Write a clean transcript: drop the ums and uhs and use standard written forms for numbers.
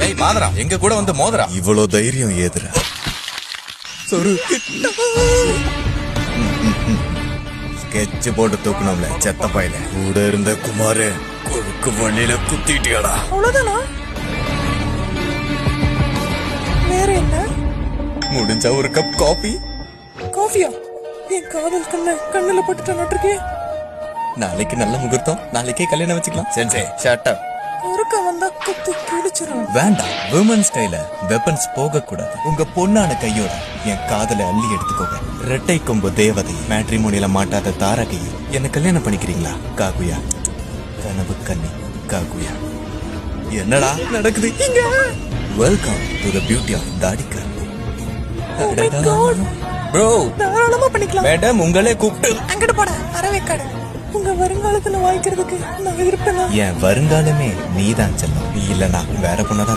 ஏய் மாதரா, எங்க கூட வந்து மோதரா. இவ்வளோ தைரியம் ஏதுரா? சொரு ஸ்கெட்ச் போட்டு தூக்கணும்ல செத்த பையில. கூட இருந்த குமாரு குறுக்கு வழியில குத்திட்டியாடா. அவ்வளவுதானா? வேற என்ன? முடிஞ்சா ஒரு கப் காபி. காஃபியா? என் காதல் கண்ணுல பட்டுட்டு நட்டுருக்கே. நாளைக்கு நல்ல முகூர்த்தம், நாளைக்கே கல்யாணம் வச்சுக்கலாம். Sensei shut up. குறுக்க வந்தா குத்தி கிழிச்சிரும். வேண்டாம், விமன்ஸ் கையில வெப்பன்ஸ் போக கூடாது. உங்க பொண்ணான கையோட என் காதலை அள்ளி எடுத்துக்கோங்க. ரெட்டை கொம்பு தேவதை, மேட்ரிமோனியில மாட்டாத தாரகை, என்ன கல்யாணம் பண்ணிக்கிறீங்களா? காகுயா, கனவு கண்ணி காகுயா. என்னடா நடக்குது இங்க? Welcome to the beauty of தாடிக்கர். Oh my God. ப்ரோ, தாராளமா பண்ணிக்கலாம். மேடம் உங்களே கூப்பிட்டு. அங்கட போட அரவேக்காடு. உங்க வருங்காலத்துல வாங்கிக்கிறதுக்கு நான் இருப்பேனா? என் வருங்காலமே நீதான் செல்லும். நீ இல்லனா வேற பொண்ணதான்.